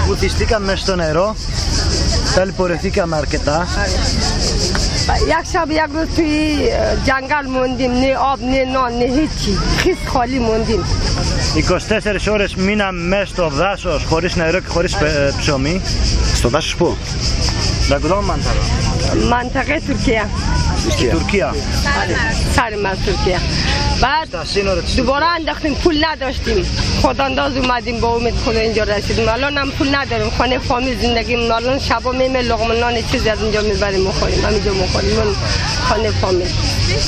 Βουτιστήκαμε στο νερό, ταλαιπωρηθήκαμε αρκετά. یک شب یک روز توی جنگل موندیم، نه آب نه نان نه هیچی، خیس خالی موندیم. 24 ώρες μείναμε μέσα στο δάσος χωρίς νερό και χωρίς ψωμί. Στο δάσος πού? Λαγκουδόν Μανταρό. منطقه ترکیه. Τουρκία. سرمز ترکیه. بعد دوباره انداختیم، پول نداشتیم، خودانداز اومدیم با امید خدا اینجا رسیدیم. الان هم پول نداریم، خانه فامیل زندگیمون. الان شبا میمه لقمه نان چیزی از اینجا میبریم میخوریم، همینجا میخوریم خانه فامیل.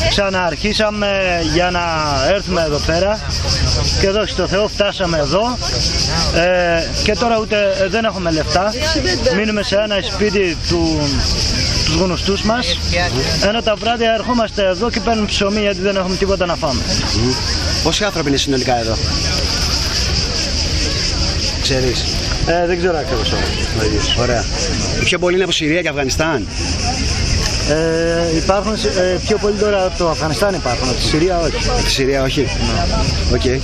Ξαναρχίσαμε για να έρθουμε εδώ πέρα και εδώ στο Θεό φτάσαμε εδώ και τώρα ούτε δεν έχουμε λεφτά. Μείνουμε σε ένα σπίτι τους γνωστούς μας, ενώ τα βράδια ερχόμαστε εδώ και παίρνουμε ψωμί γιατί δεν έχουμε τίποτα να φάμε. Πόσοι άνθρωποι είναι συνολικά εδώ? Ξέρεις? Δεν ξέρω ακριβώς. Ωραία. Οι πιο πολλοί είναι από Συρία και Αφγανιστάν? Υπάρχουν πιο πολλοί τώρα από το Αφγανιστάν υπάρχουν, από τη Συρία όχι. Από τη Συρία όχι. Okay.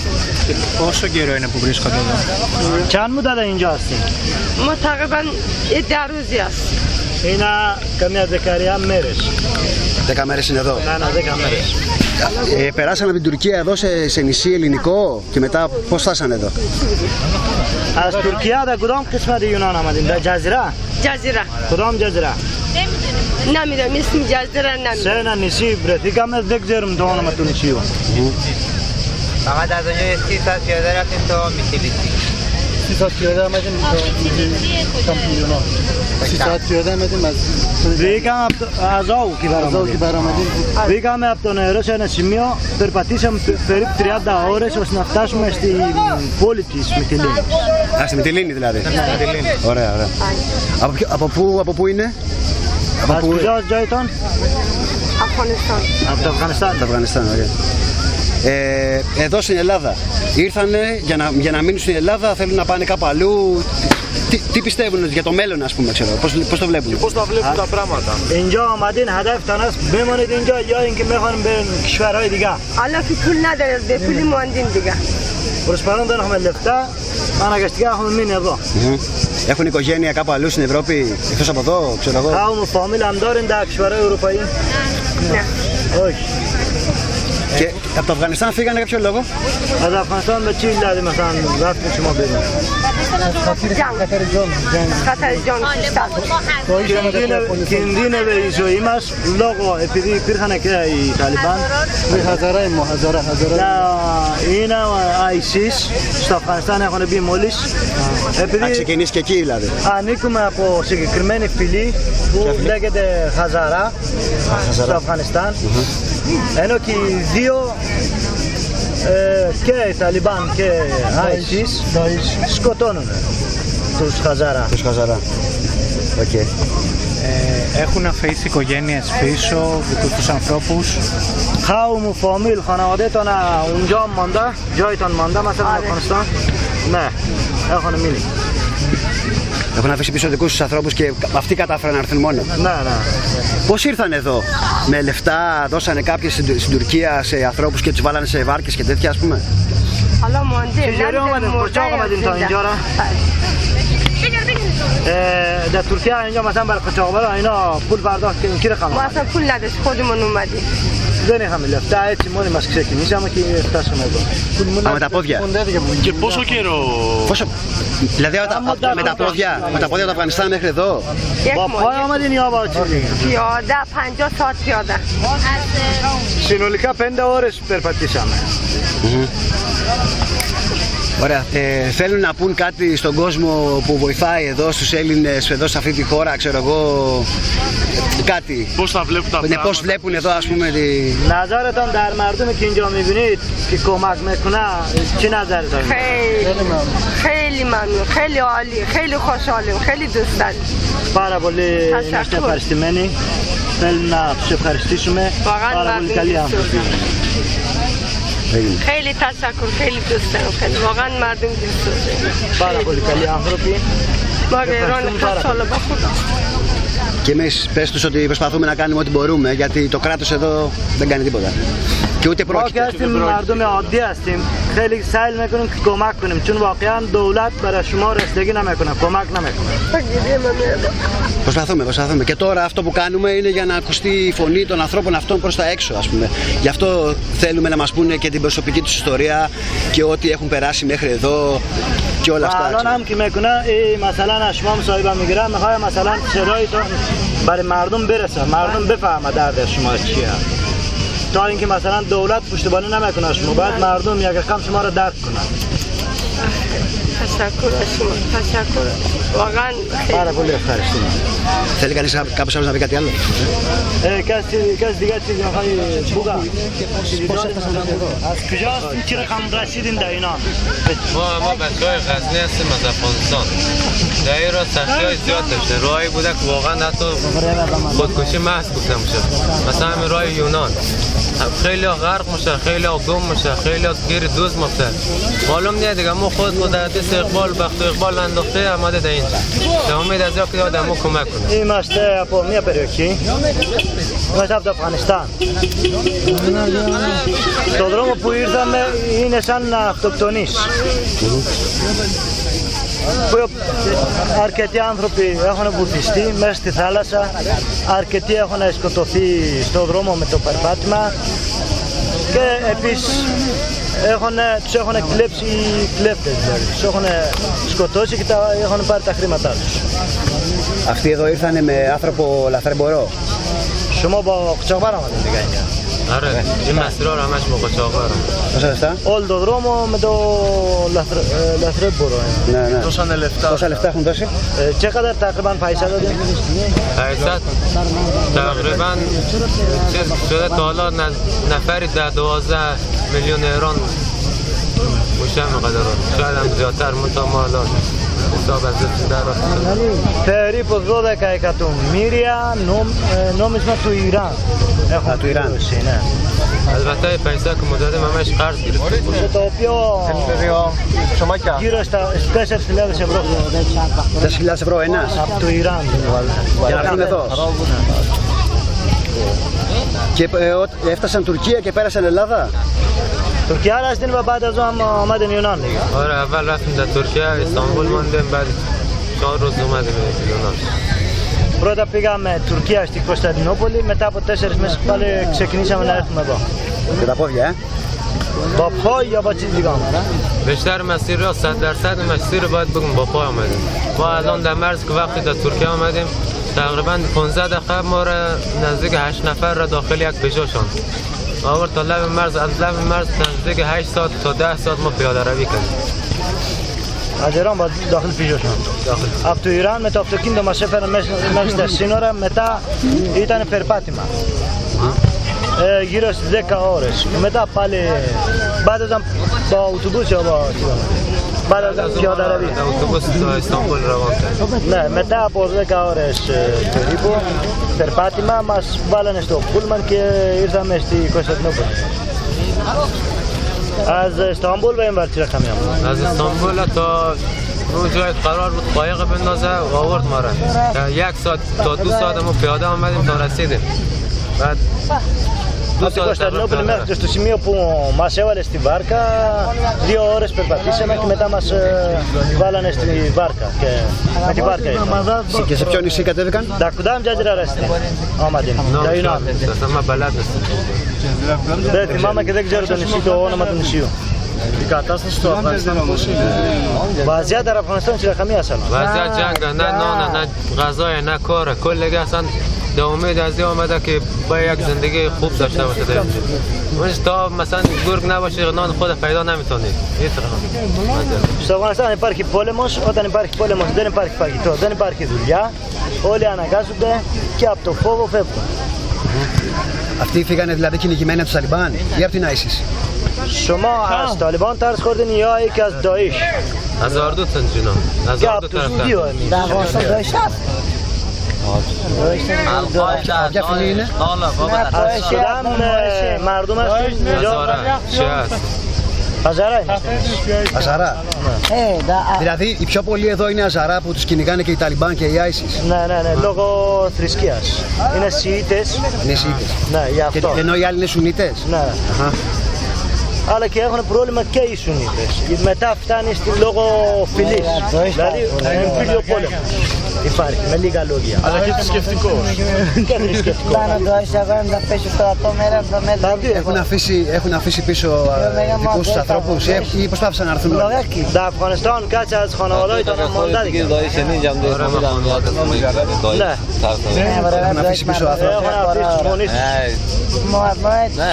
Πόσο καιρό είναι που βρίσκονται εδώ? Τσάν μου τα δεν νοιάζει. ما تقریبا 10 روزی است. Είναι καμιά δεκαριά μέρες. 10 μέρες είναι εδώ. Ναι, 10 μέρες. Περάσαμε από την Τουρκία εδώ σε νησί ελληνικό και μετά πώς φτάσανε εδώ? از ترکیه در کدام قسمت یونان آمدین؟ در جزیره؟ جزیره. کدام جزیره؟ نمیدونم اسم جزیره نمیدونم. Σε ένα νησί βρεθήκαμε, δεν ξέρουμε το όνομα του νησιού. فقط از اونجا 30 ساعت پیاده رفتیم تا میتیلیسی. 30 ساعت پیاده آمدیم تا یونان. 30 ساعت پیاده آمدیم از Βγήκαμε από το Αζόου και παραμετρήσαμε. Βγήκαμε από το νερό σε ένα σημείο, περπατήσαμε περίπου 30 ώρες ώστε να φτάσουμε στην πόλη της Μυτιλήνης. Α, στη Μυτιλήνη δηλαδή. Ωραία, ωραία. Από πού είναι? Από πού ήταν? افغانستان. Από το Αφγανιστάν. Από το Αφγανιστάν, ωραία. Εδώ στην Ελλάδα ήρθανε για να μείνουν στην Ελλάδα, θέλουν να πάνε κάπου αλλού. Τι πιστεύουν για το μέλλον, ας πούμε, ξέρω, πώς το βλέπουν? Πώς τα βλέπουν τα πράγματα? اینجا آمدین هدفتان است بمانید اینجا یا اینکه میخوان برن کشورهای دیگه. الان که پول نداریم، به پولی ماندیم دیگه. Προς παρόν δεν έχουμε λεφτά, αναγκαστικά έχουμε μείνει εδώ. Έχουν οικογένεια κάπου αλλού στην Ευρώπη, εκτός από εδώ, ξέρω εγώ? Έχουμε φαμίλια هم دارین در کشورهای اروپایی؟ Ναι. Όχι. Και από το Αφγανιστάν φύγανε για ποιο λόγο? از افغانستان به چی لازم مثلا رفتیم شما بریم؟ خطر جان کندینه η ζωή μας λόγω επειδή υπήρχαν και οι Ταλιμπάν. Είναι ISIS, στο Αφγανιστάν έχουν μπει μόλις. Θα ξεκινήσει και εκεί δηλαδή? Ανήκουμε από συγκεκριμένη φυλή που λέγεται Χαζαρά στο Αφγανιστάν. Ενώ και οι δύο και οι Ταλιμπάν και ISIS σκοτώνουν τους Χαζαρά. Τους Χαζαρά. Okay. Έχουν αφήσει οικογένειες πίσω, δικούς τους ανθρώπους? خواهم فامیل خانواده تان اونجا مانده جایتان مانده مثلا افغانستان؟ نه έχουν μείνει. Έχουν αφήσει πίσω δικούς τους ανθρώπους και αυτοί κατάφεραν να έρθουν μόνο? Ναι, ναι. Πώς ήρθαν εδώ? Με λεφτά δώσανε κάποιες στην Τουρκία σε ανθρώπους και τους βάλανε σε βάρκες και τέτοια, ας πούμε? حالا مانده چجوری اومدین؟ کجا اومدین تا اینجا را؟ در ترکیه اینجا مثلا برای قاچاقبرا اینا پول پرداخت کردین کی رقم؟ ما اصلا پول نداشت، خودمون اومدیم. Δεν είχαμε λεφτά, έτσι μόνοι μας ξεκινήσαμε και φτάσαμε εδώ. Α, με τα πόδια? Και πόσο καιρό? Δηλαδή με τα πόδια από το Αφγανιστάν μέχρι εδώ? Πότε اومدین یا با چی؟ پیاده 50 ساعت پیاده. Συνολικά 5 ώρες περπατήσαμε. Ωραία. Θέλουν να πούν κάτι στον κόσμο που βοηθάει εδώ, στους Έλληνες εδώ σε αυτή τη χώρα, ξέρω εγώ, κάτι? Πώς θα βλέπουν τα πράγματα? Πώς βλέπουν εδώ, ας πούμε, نظرتان در مردمی که اینجا میبینید که کمک میکنه چی نظر دارید؟ خیلی ممنون، خیلی عالی، خیلی خوشحالیم، خیلی دوست داریم. Πάρα πολύ είμαστε ευχαριστημένοι. Θέλουμε να τους ευχαριστήσουμε. Πάρα πολύ καλοί άνθρωποι. خیلی تشکر، خیلی دوست دارم، خیلی واقعا مردم دوست دارم. Πάρα πολύ καλοί άνθρωποι. ما ایران خسته با خدا. Και εμείς πες τους ότι προσπαθούμε να κάνουμε ό,τι μπορούμε, γιατί το κράτος εδώ δεν κάνει τίποτα. Και ούτε ما πρόκειται. که هستیم مردم عادی هستیم خیلی سعی میکنیم که کمک کنیم چون واقعا دولت برای شما رسیدگی نمیکنه کمک نمیکنه. Προσπαθούμε. Και τώρα αυτό που κάνουμε είναι για να ακουστεί η φωνή των ανθρώπων αυτών προς τα έξω, ας πούμε. Γι' αυτό θέλουμε να μας πούνε και την προσωπική τους ιστορία και ό,τι έχουν περάσει μέχρι εδώ και όλα αυτά. الان هم که میکنه مثلا شما مصاحبه میگیره میخواد مثلا صدایتون برای مردم برسه مردم بفهمه درد شما چیه تا اینکه مثلا دولت پشتیبانی نمیکنه شما باید مردم یک رقم شما رو درک کنه. تشکر از شما تشکر واقعا برای پول فرشتیم. Θέλει κάποιος άλλος να πει κάτι άλλο? کسی دیگه چیزی میخوای بگه؟ از کجاست؟ چی رقم رسیدین در اینا؟ ما بچه‌های غزنی هستیم از افغانستان. در این راه سختی‌های زیاد داشته. راهی بوده که واقعا حتی خودکشی محض گفته میشه. مثلا همین راه یونان. خیلی غرق میشه، خیلی گم میشه، خیلی گیر دوز میفته. معلوم نیست دیگه ما خود در دست اقبال بخت اقبال انداخته آمده در اینجا. به امید از که آدمو کمک کنه. Είμαστε από μια περιοχή, είμαστε από το Αφγανιστάν. Το δρόμο που ήρθαμε είναι σαν να αυτοκτονείς. Αρκετοί άνθρωποι έχουν βουθιστεί μέσα στη θάλασσα, αρκετοί έχουν σκοτωθεί στο δρόμο με το περπάτημα και επίσης τους έχουν κλέψει οι κλέφτες, δηλαδή. Τους έχουν σκοτώσει και έχουν πάρει τα χρήματά τους. Αυτοί εδώ ήρθανε με άνθρωπο λαθρεμπορό. شما با قاچاق آمدید دیگه اینجا. آره این مسیر رو همش با قاچاق‌ها. Πόσα λεφτά? Όλο το δρόμο με το λαθρέμπορο. Ναι. Πόσα λεφτά έχουν δώσει? چقدر تقریبا پیسه دادیم؟ 800 تقریبا چیز شده تا حالا نفری در 12 میلیون ایران میشه مقدار شاید هم زیادتر منتها ما حالا حساب از دست در Περίπου 12 εκατομμύρια νόμισμα του Ιράν. Έχουμε του Ιράν. Ναι. البته این پیسه که ما دادیم همش قرض گرفتیم. Το οποίο γύρω στα 4.000 ευρώ. 4.000 ευρώ ένας. Από το Ιράν. Για να έρθουν εδώ. Και έφτασαν Τουρκία και πέρασαν Ελλάδα. ترکیه هستین و بعد از اون هم آمدین یونان دیگه. آره اول رفتیم در ترکیه استانبول ماندیم بعد 4 روز اومدیم یونان. Πρώτα πήγαμε Τουρκία στην Κωνσταντινούπολη, μετά από 4 meses πάλι ξεκινήσαμε να έρθουμε εδώ. Με τα πόδια, با پای یا با چیز دیگه آمدن؟ بیشتر مسیر را 100% مسیر رو باید بگم با پای آمدیم. ما الان در مرز که وقتی در ترکیه آمدیم تقریبا 15 دقیقه ما را نزدیک 8 نفر را داخل یک پژوشان آورد تا لب مرز. از لب مرز نزدیک 8 ساعت تا 10 ساعت ما پیاده روی کردیم. از ایران با داخل پیژوشان. Από το Ιράν με το αυτοκίνητο μας έφεραν μέχρι στα σύνορα, μετά ήταν περπάτημα. Γύρω στις 10 ώρες. Μετά πάλι μπάταζαν با اتوبوس یا با μπάταζαν پیاده روی. اتوبوس تا استانبول روان کرد. Ναι, μετά από 10 ώρες περίπου περπάτημα μας βάλανε στο πούλμαν και ήρθαμε στη Κωνσταντινούπολη. از استانبول به این ور چی رقمی آمد؟ از استانبول تا اون جای قرار بود قایق بندازه و آورد ما را. 1 ساعت تا 2 ساعت ما پیاده آمدیم تا رسیدیم. بعد Από την Κωνσταντινούπολη μέχρι και στο σημείο που μας έβαλε στη βάρκα, 2 ώρες περπατήσαμε και μετά μας βάλανε στη βάρκα και με τη βάρκα ήρθαμε. Και σε ποιο νησί κατέβηκαν? Τα κοντά τζάτζιρα ρέστη, άματιν, τα Ιουνάν. sama μπαλάτες. Δεν θυμάμαι και δεν ξέρω το νησί, το όνομα του νησιού. Η κατάσταση στο Αφγανιστάν πώς είναι? Βαζιά τα Αφγανιστάν چیرا سال. وضعیت جنگ نه نان نه غذای نه کار کلگی اصلا به امید از این آمده که با یک زندگی خوب داشته باشه در اینجا. اونش تا مثلا گرگ نباشه نان خود پیدا نمیتونی. Στο Αφγανιστάν υπάρχει πόλεμος, όταν υπάρχει πόλεμος δεν υπάρχει φαγητό, δεν υπάρχει δουλειά, όλοι αναγκάζονται και από το φόβο φεύγουν. Αυτοί φύγανε δηλαδή κυνηγημένοι από τους Ταλιμπάν ή από την ISIS? شما از طالبان ترس خوردین یا یکی از داعش؟ از اردو تنجینا از یا اردو تو طرف زودی Ποια φυλή είναι? از شیرم مردم هستین اینجا؟ هزاره شیعه است Αζαρά είναι. Αζαρά. Δηλαδή οι πιο πολλοί εδώ είναι Αζαρά που τους κυνηγάνε και οι Ταλιμπάν και οι ISIS. Ναι, λόγω θρησκείας. Είναι Σιήτες. Είναι Σιήτες. Ναι, γι' αυτό. Ενώ οι άλλοι είναι Σουνίτες. Ναι. Αλλά και έχουν πρόβλημα και οι Σουνίτες. Μετά φτάνει στη λόγω φυλής. Δηλαδή εμφύλιο πόλεμο. Υπάρχει, με λίγα λόγια. Αλλά και θρησκευτικό. Και θρησκευτικό. Έχουν αφήσει πίσω δικούς τους ανθρώπους ή προσπάθησαν να έρθουν όλοι. در افغانستان کسی از خانواده‌هایتان مانده دیگه. Έχουν αφήσει πίσω ανθρώπους. Έχουν αφήσει τους γονείς τους.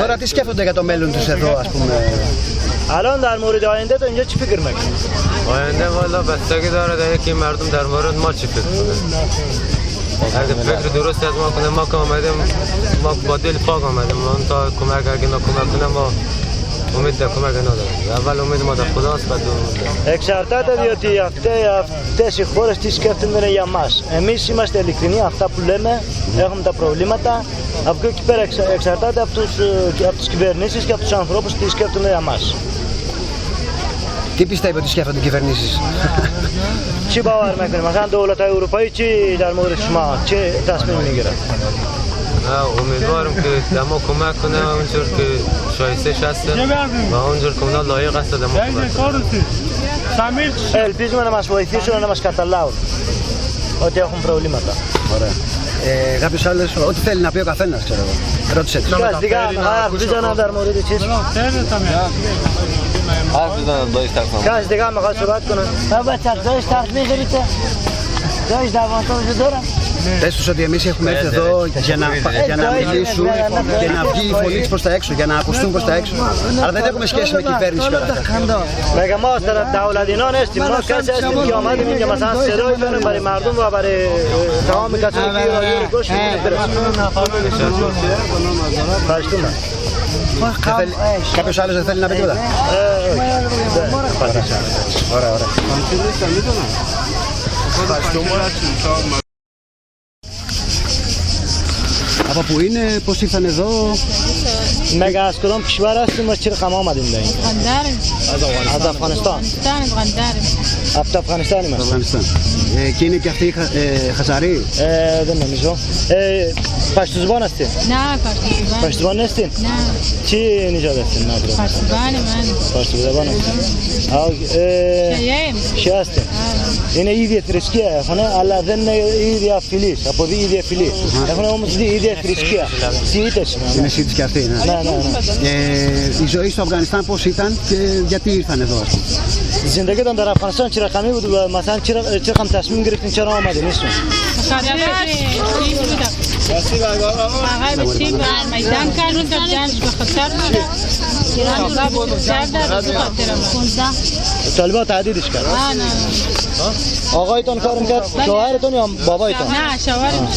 Τώρα τι σκέφτονται για το μέλλον τους εδώ, ας πούμε. الان در مورد آینده تو اینجا چی فکر میکنی؟ آینده والا بستگی داره در اینکه مردم در مورد ما چی فکر کنه. اگه فکر درست از ما کنه ما که آمدیم ما با دل پاک آمدیم ما تا کمک اگه نکمک کنه ما امید در کمک نداریم. اول امید ما در خداست بعد امید. Εξαρτάται διότι αυτές οι χώρες τι σκέφτονται για μας. Εμείς είμαστε ειλικρινοί, αυτά που λέμε, έχουμε τα προβλήματα. Από εκεί πέρα εξαρτάται από τις κυβερνήσεις και από τους ανθρώπους τι σκέφτονται για μας. Τι πιστεύει ότι σκέφτονται οι κυβερνήσεις? چی باور میکنی؟ مثلا دولت‌های اروپایی چی در مورد شما چه تصمیم میگیرن؟ امیدوارم که دما کمک کنه اونجور که شایستش هست و اونجور که اونا لایق هست دما کمک کنه. Ελπίζουμε να μας βοηθήσουν να μας καταλάβουν ότι έχουν προβλήματα. Ωραία. Κάποιος άλλος, ό,τι θέλει να πει ο καθένας, ξέρω εγώ. Ρώτησε τους. Καστικά, αρχίζανε در مورد چیز. Κάτσε δικά με χάσει ράτη κονε. Πες τους ότι εμείς έχουμε έρθει εδώ για να μιλήσουν και να βγει η φωνή τους προς τα έξω, για να ακουστούν προς τα έξω. Αλλά δεν έχουμε σχέση με κυβέρνηση και όλα αυτά. مگه ما دولتینا نیستیم ما کسی هستیم که آمدیم اینجا مثلا صدای کنیم برای مردم و برای تمام کسانی که ایرانی گوش برسیم. Κάποιος άλλος δεν θέλει να πει τίποτα? Ωραία, ωραία. Από πού είναι, πώς ήρθαν εδώ? مگه از کدام کشور هستیم و چه رقم آمدیم در اینجا؟ از افغانستان. από το Αφγανιστάν είμαστε. Και είναι και αυτοί Χαζαροί? Δεν νομίζω. Παστουσβάν είστε? نه Παστουσβάν είστε? نه چی نژاد هستین؟ پشتیبان من پشتیبان هستین. شیعه هستین. Είναι η ίδια θρησκεία έχουν, αλλά δεν είναι η ίδια φυλής, από η ίδια φυλή. Έχουν όμως η ίδια θρησκεία. Σιήτες. Είναι Σιήτες και αυτοί, ναι. Η ζωή στο Αφγανιστάν πώς ήταν και γιατί ήρθαν εδώ, ας πούμε? زندگیتان در افغانستان چه رقمی بود و مثلا چه رقم تصمیم گرفتین چرا آمدین نیستون؟ آقای بچی به میدان کانون در جانش به خطر بوده ایران باب بسیار در به خاطر ما طالبان تهدیدش کرد. آقایتان کار میکرد؟ شوهرتون یا بابایتان؟ نه شوهرم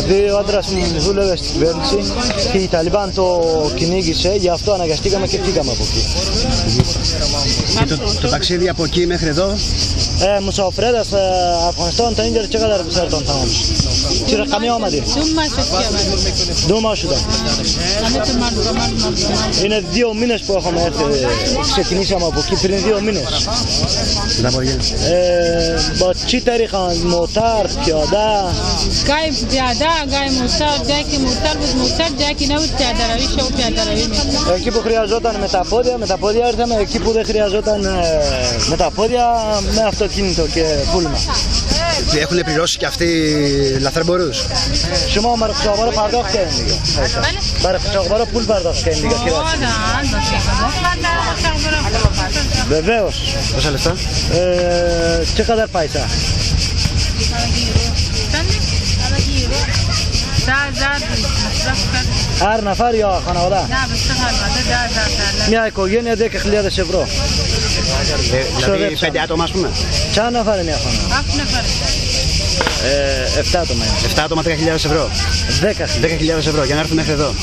به آدرس موضوع versin که طالبان تو κυνήγησε, γι' αυτό αναγκαστήκαμε και φύγαμε από εκεί. Το ταξίδι από εκεί μέχρι εδώ? مسافرت از افغانستان تا اینجا چقدر سرتان تمام شد؟ چه رقمی آمدید؟ 2 ماه شد که آمدیم 2 ماه شده. همه تو مرد Είναι 2 μήνες που έχουμε έρθει, ξεκινήσαμε από εκεί πριν 2 μήνες. با چی طریقان؟ موتر، پیاده؟ گاهی پیاده، گاهی موتر، جایی که موتر بود موتر، جایی که نبود پیاده روی شو پیاده روی می‌کردیم. Εκεί που χρειαζόταν με τα πόδια ήρθαμε, εκεί που δεν χρειαζόταν με τα πόδια με αυτοκίνητο και πούλμα. Έχουν πληρώσει και αυτοί λαθρεμπορούς? شما برای قاچاقبرا پرداخت کردین دیگه. برای قاچاقبرا پول پرداخت کردین دیگه. βεβαίως. Πόσα λεφτά? چقدر پیسه؟ هر نفر یا خانواده؟ μια οικογένεια 10.000 ευρώ. Δηλαδή 5 άτομα, ας πούμε? چند نفر είναι η خانواده؟ 7 άτομα. 7 άτομα, 10.000 ευρώ. 10.000 ευρώ για να έρθουν μέχρι εδώ.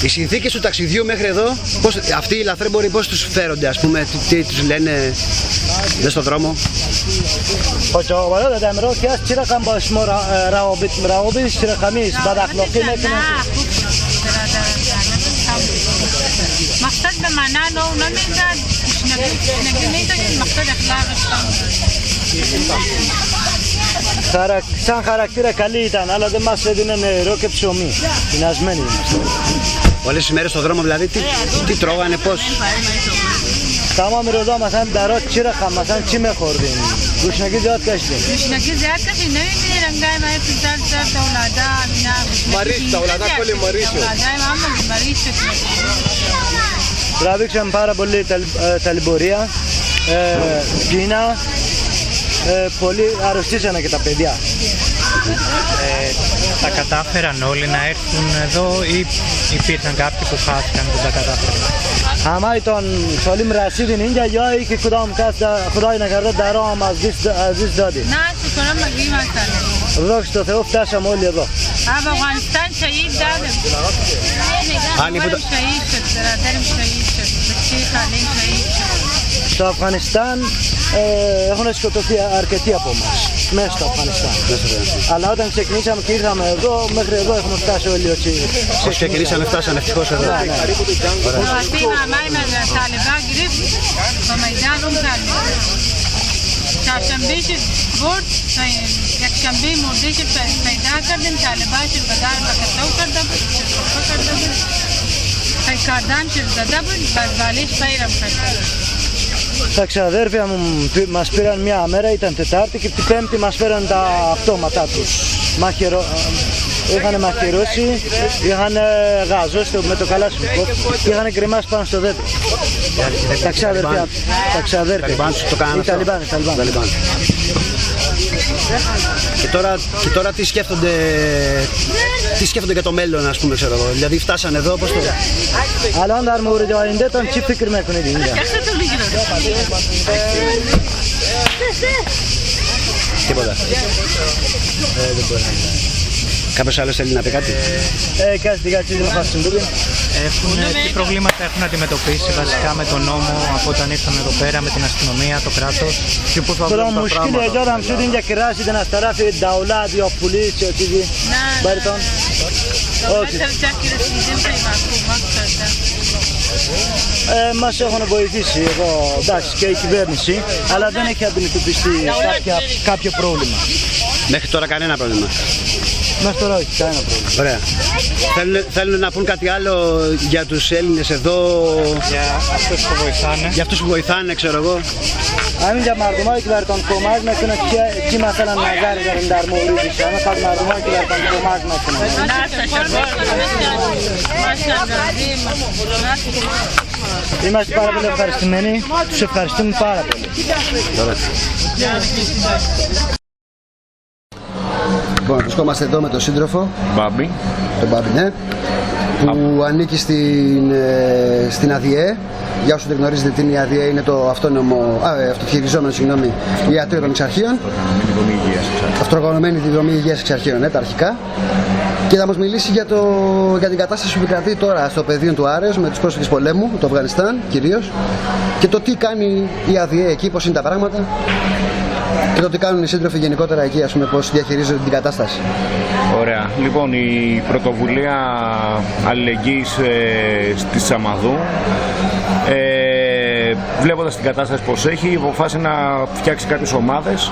Οι συνθήκες του ταξιδιού μέχρι εδώ, αυτοί οι λαθρέμποροι πώς τους φέρονται, ας πούμε, τι τους λένε στον δρόμο? قاچاقبرا در امارات که هست چه رقم با شما روابط چه رقمی است؟ بد اخلاقی میکنه؟ مقصد به من Σαν χαρακτήρα καλή ήταν, αλλά δεν μας έδινε νερό και ψωμί. Πεινασμένοι είμαστε. Όλες τις μέρες στον δρόμο δηλαδή, τι τρώγανε, πώς? Tamam roza masan darot chira masan chime khordin. Gushnagi ziyad kashtin. Gushnagi ziyad kashtin. Nahi rangay mai pizar sar tawlada mina. Marish tawlada koli marish. Tawlada mamma marish. Τράβηξαν πάρα πολύ ταλαιπωρία, πείνα, πολύ αρρωστήσανε και τα παιδιά. Τα κατάφεραν όλοι να έρθουν εδώ ή υπήρχαν κάποιοι που χάθηκαν που τα κατάφεραν? همه تان سالم رسیدین اینجا یا ای که کدام کس خدای نکرده درام هم از دست دادین؟ نه شکرم مگیم هستن. روکش تو ثواب تاشم اولی رو. افغانستان شهید دادم. شهید شد، برادرم شهید شد، بچه خالیم شهید شد. Στο Αφγανιστάν έχουν σκοτωθεί αρκετοί από εμάς, μέσα στο Αφγανιστάν. Αλλά όταν ξεκινήσαμε και ήρθαμε εδώ, μέχρι εδώ έχουμε φτάσει όλοι όσοι ξεκινήσαμε, φτάσαμε ευτυχώς εδώ. چهارشنبه برد یکشنبه مردهش پیدا کردیم طالبان شد بدار بکتو کرده بود کاردان شد زده بود بزبالش پیرم کرده. Τα ξαδέρφια μου μας πήραν μια μέρα, ήταν Τετάρτη και την Πέμπτη μας πήραν τα αυτόματά τους. Είχαν μαχαιρώσει, είχαν γαζώσει με το καλάσινικο και είχαν κρεμάσει πάνω στο δέντρο. Τα ξαδέρφια, οι Ταλιμπάν. Και τώρα τι σκέφτονται για το μέλλον, ας πούμε, ξέρω εγώ. Δηλαδή φτάσανε εδώ, πώς το... الان در مورد آیندهتان چی فکر میکنید اینجا؟ Τίποτα. Κάποιος άλλος θέλει να πει κάτι? Τι προβλήματα έχουν αντιμετωπίσει βασικά με τον νόμο από όταν ήρθαν εδώ πέρα, με την αστυνομία, το κράτος και πώς θα βρουν τα مشکل πράγματα? ایجاد هم شد اینجا که رسیدن از طرف دولت یا پلیس یا چیزی براتون؟ Μας έχουν βοηθήσει εδώ, εντάξει, και η κυβέρνηση, αλλά δεν έχει αντιμετωπιστεί κάποιο πρόβλημα. Μέχρι τώρα κανένα πρόβλημα. Μέχρι τώρα όχι, κανένα πρόβλημα. Ωραία. Θέλουν να πούν κάτι άλλο για τους Έλληνες εδώ, για αυτούς που βοηθάνε, ξέρω εγώ. همینجا مردمایی که براتون کمک میکنه چی مثلا نظر دارین در موردش؟ همه فقط مردمایی که براتون کمک میکنن. Είμαστε πάρα πολύ ευχαριστημένοι, τους ευχαριστούμε πάρα πολύ. Λοιπόν, βρισκόμαστε εδώ με τον σύντροφο Μπάμπη. Τον Μπάμπη, ναι, που ανήκει στην ΑΔΙΕ. Για όσους δεν γνωρίζετε τι είναι η ΑΔΙΕ, είναι το αυτοδιαχειριζόμενο ιατρείο των εξαρχείων. Αυτοοργανωμένη διδομή υγείας εξαρχείων, τα αρχικά. Και θα μας μιλήσει για την κατάσταση που επικρατεί τώρα στο πεδίο του Άρεως με τους πρόσφυγες πολέμου, το Αφγανιστάν κυρίως, και το τι κάνει η ΑΔΙΕ εκεί, πώς είναι τα πράγματα και το τι κάνουν οι σύντροφοι γενικότερα εκεί, ας πούμε, πώς διαχειρίζονται την κατάσταση. Ωραία. Λοιπόν, η πρωτοβουλία αλληλεγγύης στη Σαμαδού, βλέποντας την κατάσταση πως έχει, αποφάσισε να φτιάξει κάποιες ομάδες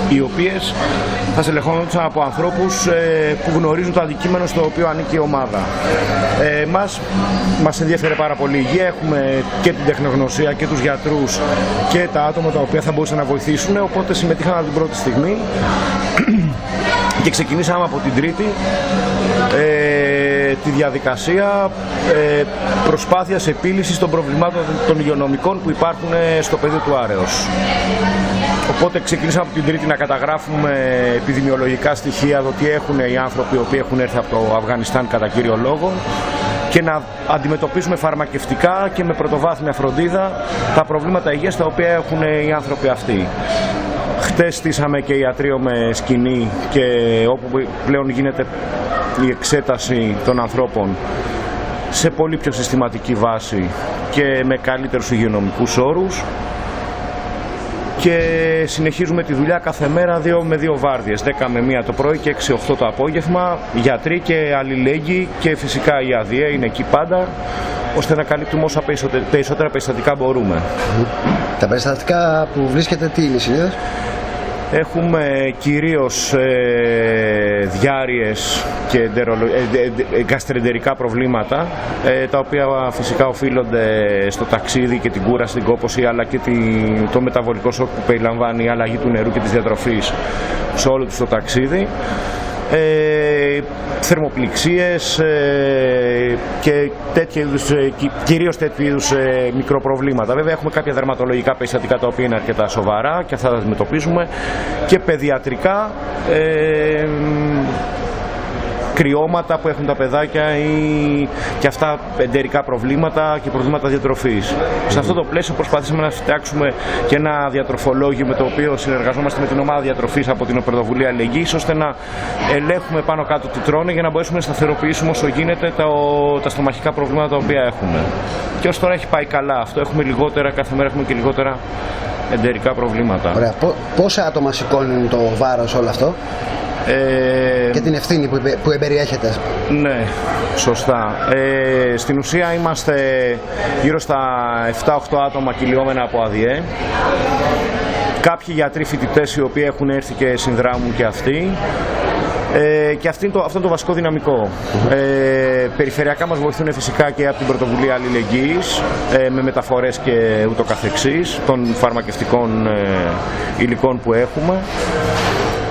οι οποίες θα στελεχώνονταν από ανθρώπους που γνωρίζουν το αντικείμενο στο οποίο ανήκει η ομάδα. Μας ενδιαφέρει πάρα πολύ η υγεία, έχουμε και την τεχνογνωσία και τους γιατρούς και τα άτομα τα οποία θα μπορούσαν να βοηθήσουν, οπότε συμμετείχαμε από την πρώτη στιγμή και ξεκινήσαμε από την Τρίτη τη διαδικασία προσπάθειας επίλυσης των προβλημάτων των υγειονομικών που υπάρχουν στο πεδίο του Άρεως. Οπότε ξεκινήσαμε από την Τρίτη να καταγράφουμε επιδημιολογικά στοιχεία, το τι έχουν οι άνθρωποι οι οποίοι έχουν έρθει από το Αφγανιστάν κατά κύριο λόγο, και να αντιμετωπίσουμε φαρμακευτικά και με πρωτοβάθμια φροντίδα τα προβλήματα υγείας τα οποία έχουν οι άνθρωποι αυτοί. Χτες στήσαμε και ιατρείο με σκηνή, και όπου πλέον γίνεται η εξέταση των ανθρώπων σε πολύ πιο συστηματική βάση και με καλύτερους υγειονομικούς όρους, και συνεχίζουμε τη δουλειά κάθε μέρα 2 με 2 βάρδιες, 10 με 1 το πρωί και 6-8 το απόγευμα, γιατροί και αλληλέγγυοι, και φυσικά η ΑΔΙΕ είναι εκεί πάντα, ώστε να καλύπτουμε όσα περισσότερα περιστατικά μπορούμε. Τα περιστατικά που βρίσκεται τι είναι συνήθως? Έχουμε κυρίως διάρειες και γαστρεντερικά προβλήματα, τα οποία φυσικά οφείλονται στο ταξίδι και την κούραση, την κόπωση, αλλά και το μεταβολικό σοκ που περιλαμβάνει η αλλαγή του νερού και της διατροφής σε όλο το ταξίδι. Θερμοπληξίες και κυρίως τέτοιου είδους μικροπροβλήματα. Βέβαια έχουμε κάποια δερματολογικά περιστατικά τα οποία είναι αρκετά σοβαρά και αυτά τα αντιμετωπίζουμε, και παιδιατρικά, κρυώματα που έχουν τα παιδάκια ή και αυτά εντερικά προβλήματα και προβλήματα διατροφής. Σε αυτό το πλαίσιο προσπαθήσαμε να φτιάξουμε και ένα διατροφολόγιο με το οποίο συνεργαζόμαστε με την ομάδα διατροφής από την Πρωτοβουλία Αλληλεγγύης, ώστε να ελέγχουμε πάνω κάτω τι τρώνε για να μπορέσουμε να σταθεροποιήσουμε όσο γίνεται τα στομαχικά προβλήματα τα οποία έχουμε. Και ως τώρα έχει πάει καλά αυτό. Έχουμε λιγότερα, κάθε μέρα έχουμε και λιγότερα εντερικά προβλήματα. Ωραία. Πόσα άτομα σηκώνουν το βάρος όλο αυτό? Και την ευθύνη που εμπεριέχεται? Ναι, σωστά. Στην ουσία είμαστε γύρω στα 7-8 άτομα κυλιόμενα από ΑΔΙΕ. Κάποιοι γιατροί φοιτητές οι οποίοι έχουν έρθει και συνδράμουν και αυτοί. Και αυτό είναι το βασικό δυναμικό. Περιφερειακά μας βοηθούν φυσικά και από την Πρωτοβουλία Αλληλεγγύης, με μεταφορές και ούτω καθεξής των φαρμακευτικών υλικών που έχουμε.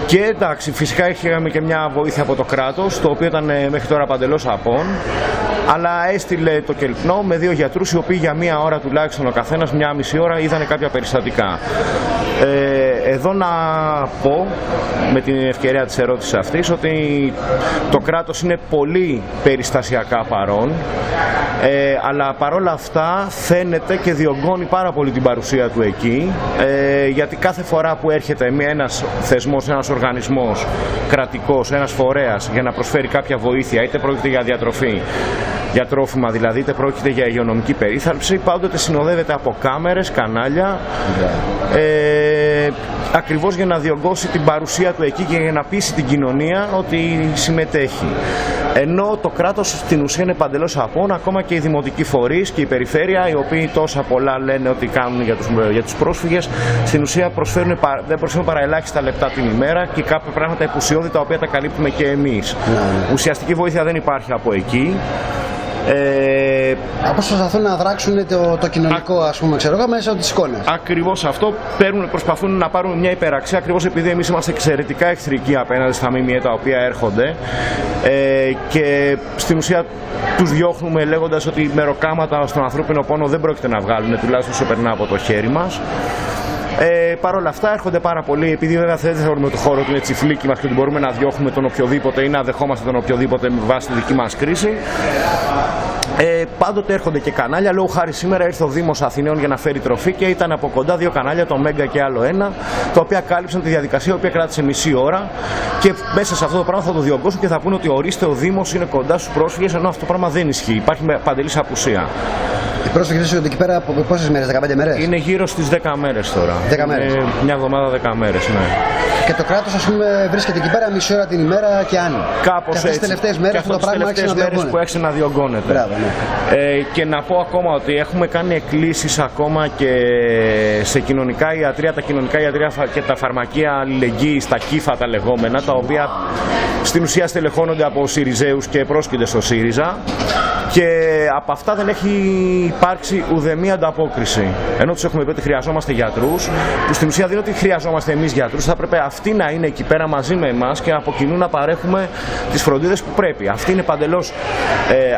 Και εντάξει, φυσικά είχαμε και μια βοήθεια από το κράτος, το οποίο ήταν μέχρι τώρα παντελώς απόν, αλλά έστειλε το Κελπνό με 2 γιατρούς, οι οποίοι για 1 ώρα τουλάχιστον ο καθένας, 1,5 ώρα, είδανε κάποια περιστατικά. Εδώ να πω, με την ευκαιρία της ερώτησης αυτής, ότι το κράτος είναι πολύ περιστασιακά παρόν, αλλά παρόλα αυτά φαίνεται και διωγγώνει πάρα πολύ την παρουσία του εκεί, γιατί κάθε φορά που έρχεται ένας θεσμός, ένας οργανισμός κρατικός, ένας φορέας για να προσφέρει κάποια βοήθεια, είτε πρόκειται για διατροφή, για τρόφιμα δηλαδή, είτε πρόκειται για υγειονομική περίθαλψη, πάντοτε συνοδεύεται από κάμερες, κανάλια, ακριβώς για να διωγγώσει την παρουσία του εκεί και για να πείσει την κοινωνία ότι συμμετέχει. Ενώ το κράτος στην ουσία είναι παντελώς απόν, ακόμα και οι δημοτικοί φορείς και η περιφέρεια, οι οποίοι τόσα πολλά λένε ότι κάνουν για τους πρόσφυγες, στην ουσία δεν προσφέρουν παρά ελάχιστα λεπτά την ημέρα και κάποια πράγματα επουσιώδη τα οποία τα καλύπτουμε και εμείς. Ουσιαστική βοήθεια δεν υπάρχει από εκεί. Προσπαθούν να δράξουν το κοινωνικό, ας πούμε, μέσα από τις εικόνες. Ακριβώς αυτό. Προσπαθούν να πάρουν μια υπεραξία, ακριβώς επειδή εμείς είμαστε εξαιρετικά εχθρικοί απέναντι στα ΜΜΕ τα οποία έρχονται, και στην ουσία τους διώχνουμε λέγοντας ότι μεροκάματα στον ανθρώπινο πόνο δεν πρόκειται να βγάλουν, τουλάχιστον όσο περνά από το χέρι μας. Παρ' όλα αυτά έρχονται πάρα πολλοί, επειδή βέβαια δεν θεωρούμε το χώρο ότι είναι τσιφλίκι μας και ότι μπορούμε να διώχνουμε τον οποιοδήποτε ή να δεχόμαστε τον οποιοδήποτε με βάση τη δική μας κρίση. Πάντοτε έρχονται και κανάλια. Λόγω χάρη σήμερα ήρθε ο Δήμος Αθηναίων για να φέρει τροφή και ήταν από κοντά 2 κανάλια, το Μέγκα και άλλο ένα, τα οποία κάλυψαν τη διαδικασία, η οποία κράτησε μισή ώρα. Και μέσα σε αυτό το πράγμα θα το διωγγώσουν και θα πούνε ότι ορίστε, ο Δήμος είναι κοντά στους πρόσφυγες, ενώ αυτό το πράγμα δεν ισχύει. Υπάρχει παντελής απουσία. Οι πρόσφυγες είναι εκεί πέρα από πόσες μέρες, 15 μέρες? Είναι γύρω στις 10 μέρες τώρα. 10 μέρες. Μια εβδομάδα, 10 μέρες, ναι. Και το κράτος, ας πούμε, βρίσκεται εκεί πέρα μισή ώρα την ημέρα και αν. Κάπως και αυτές τις τελευταίες μέρες αυτό το πράγμα άρχισε να διωγγώνεται. Μπράβο, ναι. Και να πω ακόμα ότι έχουμε κάνει εκκλήσεις ακόμα και σε κοινωνικά ιατρεία, τα κοινωνικά ιατρεία και τα φαρμακεία αλληλεγγύης, τα κύφα τα λεγόμενα, τα οποία στην ουσία στελεχώνονται από Συριζέους και πρόσκειται στο ΣΥΡΙΖΑ. Και από αυτά δεν έχει υπάρξει ουδέμια ανταπόκριση. Ενώ τους έχουμε πει ότι χρειαζόμαστε γιατρούς, που στην ουσία δεν είναι ότι χρειαζόμαστε εμείς γιατρούς, θα πρέπει αυτοί να είναι εκεί πέρα μαζί με εμάς και από κοινού να παρέχουμε τις φροντίδες που πρέπει. Αυτοί είναι παντελώς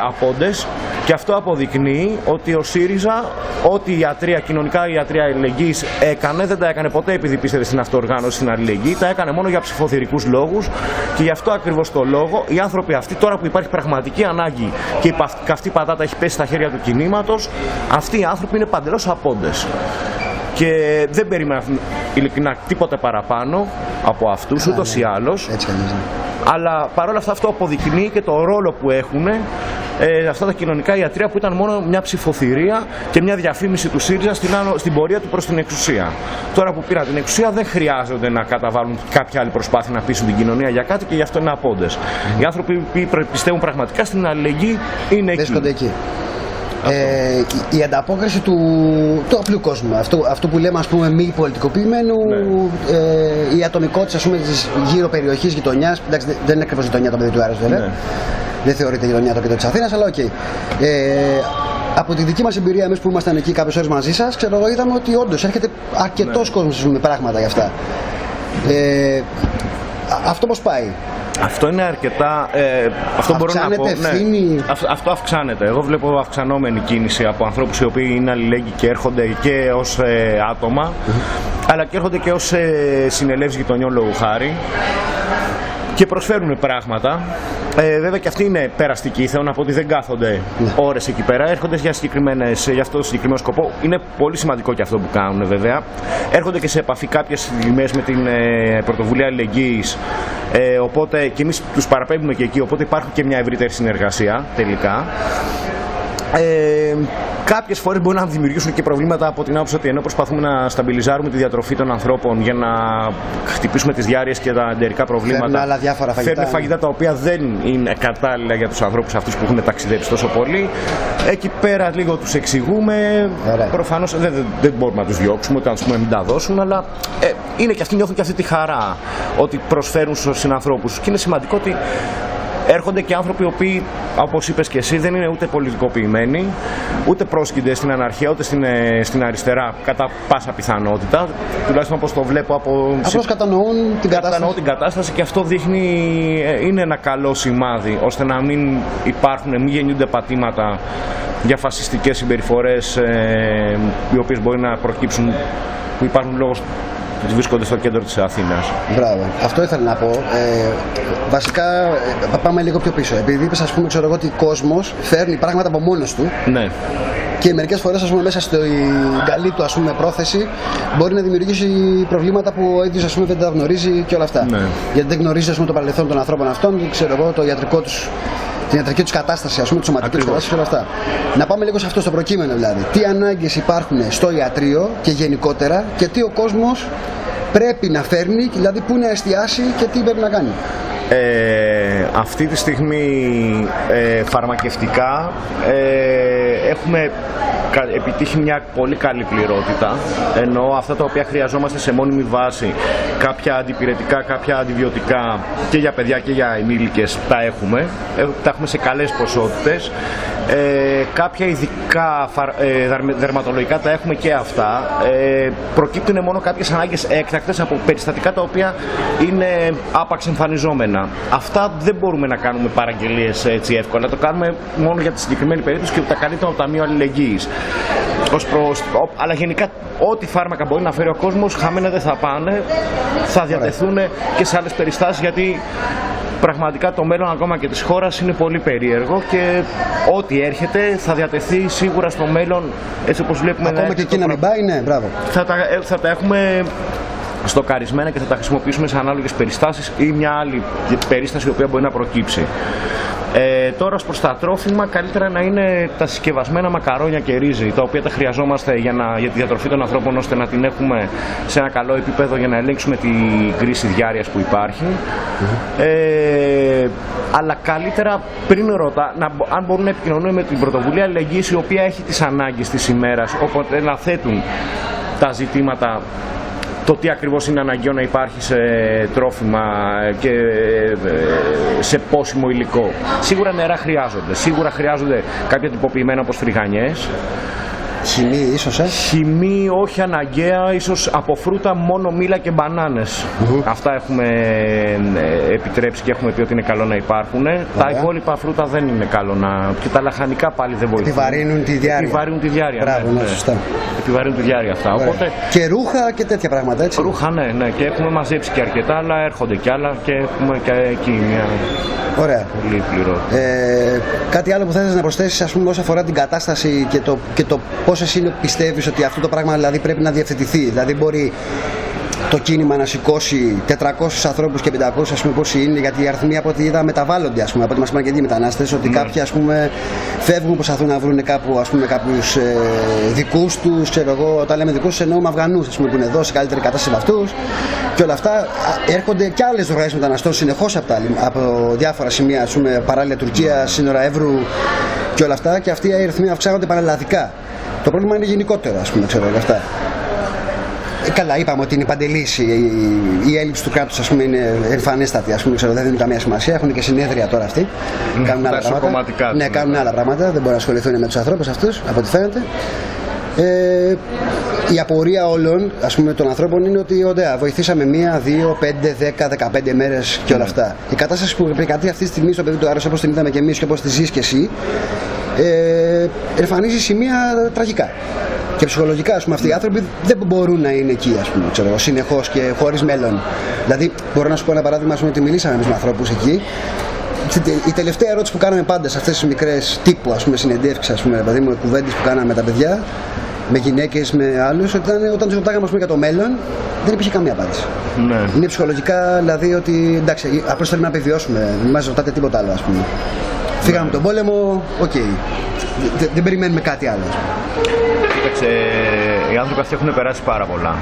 απόντες και αυτό αποδεικνύει ότι ο ΣΥΡΙΖΑ, ό,τι η ιατρία, κοινωνικά η ιατρία αλληλεγγύης έκανε, δεν τα έκανε ποτέ επειδή πίστευε στην αυτοοργάνωση, στην αλληλεγγύη, τα έκανε μόνο για ψηφοθυρικούς λόγους και γι' αυτό ακριβώς το λόγο οι άνθρωποι αυτοί, τώρα που υπάρχει πραγματική ανάγκη και η καυτή πατάτα έχει πέσει στα χέρια του κινήματος, αυτοί οι άνθρωποι είναι παντελώς απόντες. Και δεν περιμένουν ειλικρινά τίποτε παραπάνω από αυτούς, ούτως ή άλλως. Αλλά παρόλα αυτά αυτό αποδεικνύει και το ρόλο που έχουν αυτά τα κοινωνικά ιατρεία, που ήταν μόνο μια ψηφοθυρία και μια διαφήμιση του ΣΥΡΙΖΑ στην πορεία του προς την εξουσία. Τώρα που πήραν την εξουσία δεν χρειάζονται να καταβάλουν κάποια άλλη προσπάθεια να πείσουν την κοινωνία για κάτι και γι' αυτό είναι απόντες. Οι άνθρωποι που πιστεύουν πραγματικά στην αλληλεγγύη είναι εκεί. Εκεί. Η ανταπόκριση του απλού κόσμου, αυτό που λέμε, ας πούμε, μη πολιτικοποιημένου, η ατομικότητα, ας πούμε, της γύρω περιοχής, γειτονιάς. Εντάξει, δεν είναι ακριβώς γειτονιά το παιδί του Άρεος, βέβαια. Ναι. Δεν θεωρείται γειτονιά το κέντρο της Αθήνας, αλλά οκ. Από τη δική μας εμπειρία, εμείς που ήμασταν εκεί κάποιες ώρες μαζί σας, ξέρω εγώ, είδαμε ότι όντως έρχεται αρκετός κόσμος με πράγματα γι' αυτά. Αυτό πώς πάει? Αυτό είναι αρκετά. Αυτό μπορώ να πω. Ευθύνη. Αυτό αυξάνεται. Εγώ βλέπω αυξανόμενη κίνηση από ανθρώπους οι οποίοι είναι αλληλέγγυοι και έρχονται και ως άτομα, αλλά και έρχονται και ως συνελεύσεις γειτονιών, λόγου χάρη, και προσφέρουν πράγματα. Βέβαια και αυτοί είναι περαστικοί. Θέλω να πω ότι δεν κάθονται ώρες εκεί πέρα. Έρχονται για αυτό το συγκεκριμένο σκοπό. Είναι πολύ σημαντικό και αυτό που κάνουν, βέβαια. Έρχονται και σε επαφή κάποιες στιγμές με την πρωτοβουλία αλληλεγγύης. Οπότε και εμείς τους παραπέμπουμε και εκεί. Οπότε υπάρχει και μια ευρύτερη συνεργασία τελικά. Κάποιες φορές μπορεί να δημιουργήσουν και προβλήματα από την άποψη ότι ενώ προσπαθούμε να σταμπιλιζάρουμε τη διατροφή των ανθρώπων για να χτυπήσουμε τις διάρειες και τα εντερικά προβλήματα, φέρνουν φαγητά τα οποία δεν είναι κατάλληλα για τους ανθρώπους αυτούς που έχουν ταξιδέψει τόσο πολύ. Εκεί πέρα λίγο τους εξηγούμε. Προφανώς δεν μπορούμε να τους διώξουμε, ούτε να τους πούμε μην τα δώσουν, αλλά είναι και αυτοί, νιώθουν και αυτή τη χαρά ότι προσφέρουν στους συνανθρώπους. Και είναι σημαντικό ότι έρχονται και άνθρωποι οι οποίοι, όπως είπες και εσύ, δεν είναι ούτε πολιτικοποιημένοι, ούτε πρόσκυνται στην αναρχία, ούτε στην αριστερά, κατά πάσα πιθανότητα. Τουλάχιστον όπως το βλέπω απλώς κατανοούν την κατάσταση. Και αυτό είναι ένα καλό σημάδι, ώστε να μην μην γεννιούνται πατήματα για φασιστικές συμπεριφορές, οι οποίες μπορεί να προκύψουν, που υπάρχουν λόγω που βρίσκονται στο κέντρο της Αθήνας. Μπράβο. Αυτό ήθελα να πω. Βασικά, πάμε λίγο πιο πίσω. Επειδή είπες, ας πούμε, ξέρω εγώ, ότι ο κόσμος φέρνει πράγματα από μόνος του. Ναι. Και μερικές φορές, ας πούμε, μέσα στην καλή του, ας πούμε, πρόθεση μπορεί να δημιουργήσει προβλήματα που ο ίδιος, ας πούμε, δεν τα γνωρίζει και όλα αυτά. Ναι. Γιατί δεν γνωρίζει, ας πούμε, το παρελθόν των ανθρώπων αυτών, ξέρω εγώ, το ιατρικό τους, την ιατρική τους κατάσταση, ας πούμε, τη σωματική τους κατάσταση και όλα αυτά. Να πάμε λίγο σε αυτό, στο προκείμενο δηλαδή. Τι ανάγκες υπάρχουν στο ιατρείο και γενικότερα, και τι ο κόσμος πρέπει να φέρνει, δηλαδή πού να εστιάσει και τι πρέπει να κάνει. Αυτή τη στιγμή φαρμακευτικά έχουμε επιτύχει μια πολύ καλή πληρότητα, ενώ αυτά τα οποία χρειαζόμαστε σε μόνιμη βάση, κάποια αντιπυρετικά, κάποια αντιβιωτικά και για παιδιά και για ενήλικες, τα έχουμε σε καλές ποσότητες. Κάποια ειδικά δερματολογικά τα έχουμε και αυτά. Προκύπτουν μόνο κάποιες ανάγκες έκτακτες από περιστατικά τα οποία είναι άπαξ εμφανιζόμενα. Αυτά δεν μπορούμε να κάνουμε παραγγελίες έτσι εύκολα. Το κάνουμε μόνο για τη συγκεκριμένη περίπτωση και τα καλύπτουμε από το Ταμείο Αλληλεγγύης. Αλλά γενικά ό,τι φάρμακα μπορεί να φέρει ο κόσμος, χαμένα δεν θα πάνε. Θα διατεθούν και σε άλλες περιστάσεις, γιατί πραγματικά το μέλλον ακόμα και της χώρας είναι πολύ περίεργο και ό,τι έρχεται θα διατεθεί σίγουρα στο μέλλον, έτσι όπως βλέπουμε. Ακόμα και εκεί να μην πάει, ναι, μπράβο. Θα τα έχουμε στοκαρισμένα και θα τα χρησιμοποιήσουμε σε ανάλογες περιστάσεις ή μια άλλη περίσταση η οποία μπορεί να προκύψει. Τώρα ως προς τα τρόφιμα, καλύτερα να είναι τα συσκευασμένα μακαρόνια και ρύζι, τα οποία τα χρειαζόμαστε για τη διατροφή των ανθρώπων, ώστε να την έχουμε σε ένα καλό επίπεδο για να ελέγξουμε την κρίση διάρειας που υπάρχει. Αλλά καλύτερα πριν αν μπορούν να επικοινωνούν με την πρωτοβουλία αλληλεγγύης, η οποία έχει τις ανάγκες της ημέρας, οπότε να θέτουν τα ζητήματα, το τι ακριβώς είναι αναγκαίο να υπάρχει σε τρόφιμα και σε πόσιμο υλικό. Σίγουρα νερά χρειάζονται. Σίγουρα χρειάζονται κάποια τυποποιημένα όπως φρυγανιές. Χυμή ίσως, Χυμή όχι αναγκαία, ίσως από φρούτα μόνο μήλα και μπανάνες. Αυτά έχουμε επιτρέψει και έχουμε πει ότι είναι καλό να υπάρχουν. Τα υπόλοιπα φρούτα δεν είναι καλό να... Και τα λαχανικά πάλι δεν βοηθούν. Επιβαρύνουν τη διάρκεια. Επιβαρύνουν τη διάρκεια. Μπράβο, ναι, σωστά. Επιβαρύνουν τη διάρκεια αυτά. Οπότε... Και ρούχα και τέτοια πράγματα, έτσι. Ρούχα, ναι. Και έχουμε μαζέψει και αρκετά, αλλά έρχονται κι άλλα και έχουμε και εκεί μια... Ωραία. Πολύ πληρότητα. Κάτι άλλο που θα ήθελες να προσθέσεις, ας πούμε, όσον αφορά την κατάσταση και το πώς εσύ πιστεύεις ότι αυτό το πράγμα δηλαδή πρέπει να διευθετηθεί? Δηλαδή μπορεί το κίνημα να σηκώσει 400 ανθρώπους και 500, ας πούμε, πόσοι είναι, γιατί οι αριθμοί από ό,τι είδα μεταβάλλονται, ας πούμε, από ό,τι μας είπαν και οι μετανάστες, ότι κάποιοι, ας πούμε, φεύγουν, προσπαθούν να βρουν κάπου, ας πούμε, κάποιους δικούς τους, ξέρω εγώ, όταν λέμε δικούς τους εννοούμε Αφγανούς, ας πούμε, που είναι εδώ σε καλύτερη κατάσταση από αυτούς και όλα αυτά. Έρχονται και άλλες ροές μεταναστών συνεχώς από διάφορα σημεία, ας πούμε, παράλληλα Τουρκία, σύνορα Εύρου και όλα αυτά, και αυτοί οι αριθμοί αυξάνονται πανελλαδικά. Το πρόβλημα είναι γενικότερο, ας πούμε, ξέρω όλα αυτά. Καλά, είπαμε ότι είναι παντελής η έλλειψη του κράτους, ας πούμε, είναι εμφανέστατη, ας πούμε, ξέρω, δεν δίνουν καμία σημασία. Έχουν και συνέδρια τώρα αυτοί. Κάνουν άλλα πράγματα. Ναι, κάνουν άλλα πράγματα. Δεν μπορούν να ασχοληθούν με τους ανθρώπους αυτούς, από ό,τι φαίνεται. Η απορία όλων, ας πούμε, των ανθρώπων είναι ότι ωραία, βοηθήσαμε 1, 2, 5, 10, 15 μέρες και όλα αυτά. Η κατάσταση που επικρατεί αυτή τη στιγμή στο παιδί του Άρρος, όπως την είδαμε και εμείς και όπως τη ζεις και εσύ, εμφανίζει σημεία τραγικά. Και ψυχολογικά, ας πούμε, αυτοί οι άνθρωποι δεν μπορούν να είναι εκεί, ας πούμε, ξέρω, συνεχώς και χωρίς μέλλον. Δηλαδή, μπορώ να σου πω ένα παράδειγμα, ας πούμε, ότι μιλήσαμε με ανθρώπους εκεί. Η τελευταία ερώτηση που κάναμε πάντα σε αυτές τις μικρές τύπου, ας πούμε, συνεντεύξεις, ας πούμε, δηλαδή, κουβέντες που κάναμε με τα παιδιά, με γυναίκες, με άλλους, όταν τους ρωτάγαμε, ας πούμε, για το μέλλον, δεν υπήρχε καμία απάντηση. Ναι. Είναι ψυχολογικά, δηλαδή, ότι εντάξει, απλώς θέλουμε να επιβιώσουμε, δεν μας ρωτάτε τίποτα άλλο, ας πούμε. Φύγαμε από τον πόλεμο, οκ. Δεν περιμένουμε κάτι άλλο. Κοίταξε, οι άνθρωποι αυτοί έχουν περάσει πάρα πολλά.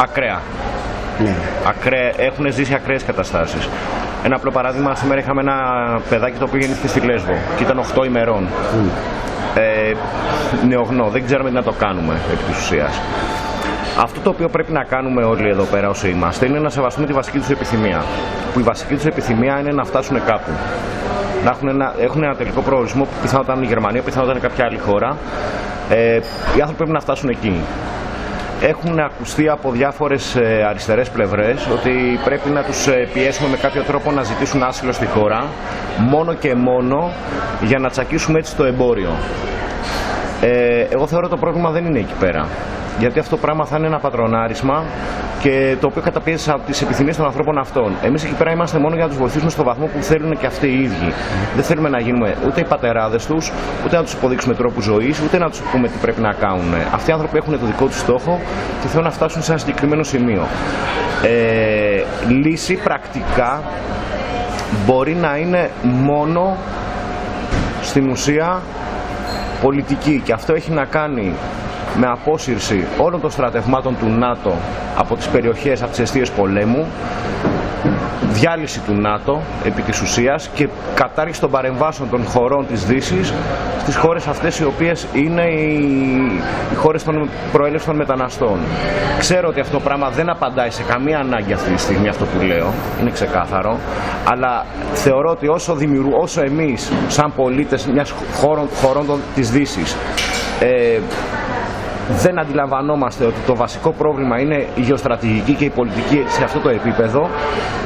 Ακραία. Ναι. Έχουν ζήσει ακραίες καταστάσεις. Ένα απλό παράδειγμα, σήμερα είχαμε ένα παιδάκι το οποίο γεννήθηκε στη Λέσβο και ήταν 8 ημερών. Νεογνώ, δεν ξέραμε τι να το κάνουμε επί της ουσίας. Αυτό το οποίο πρέπει να κάνουμε όλοι εδώ πέρα όσοι είμαστε είναι να σεβαστούμε τη βασική τους επιθυμία. Που η βασική τους επιθυμία είναι να φτάσουν κάπου. Να έχουν ένα τελικό προορισμό που πιθανότατα είναι η Γερμανία, πιθανότατα είναι κάποια άλλη χώρα. Οι άνθρωποι πρέπει να φτάσουν εκεί. Έχουν ακουστεί από διάφορες αριστερές πλευρές ότι πρέπει να τους πιέσουμε με κάποιο τρόπο να ζητήσουν άσυλο στη χώρα, μόνο και μόνο για να τσακίσουμε έτσι το εμπόριο. Εγώ θεωρώ το πρόβλημα δεν είναι εκεί πέρα. Γιατί αυτό το πράγμα θα είναι ένα πατρονάρισμα και το οποίο καταπιέζει από τις επιθυμίες των ανθρώπων αυτών. Εμείς εκεί πέρα είμαστε μόνο για να τους βοηθήσουμε στο βαθμό που θέλουν και αυτοί οι ίδιοι. Δεν θέλουμε να γίνουμε ούτε οι πατεράδες τους, ούτε να τους υποδείξουμε τρόπους ζωής, ούτε να τους πούμε τι πρέπει να κάνουν. Αυτοί οι άνθρωποι έχουν το δικό τους στόχο και θέλουν να φτάσουν σε ένα συγκεκριμένο σημείο. Λύση πρακτικά μπορεί να είναι μόνο στην ουσία πολιτική και αυτό έχει να κάνει με απόσυρση όλων των στρατευμάτων του ΝΑΤΟ από τις περιοχές, από τις εστίες πολέμου, διάλυση του ΝΑΤΟ επί της ουσίας και κατάργηση των παρεμβάσεων των χωρών της Δύσης στις χώρες αυτές οι οποίες είναι οι χώρες των προέλευσης των μεταναστών. Ξέρω ότι αυτό το πράγμα δεν απαντάει σε καμία ανάγκη αυτή τη στιγμή αυτό που λέω, είναι ξεκάθαρο, αλλά θεωρώ ότι όσο εμείς σαν πολίτες μιας χωρών της Δύσης δεν αντιλαμβανόμαστε ότι το βασικό πρόβλημα είναι η γεωστρατηγική και η πολιτική σε αυτό το επίπεδο,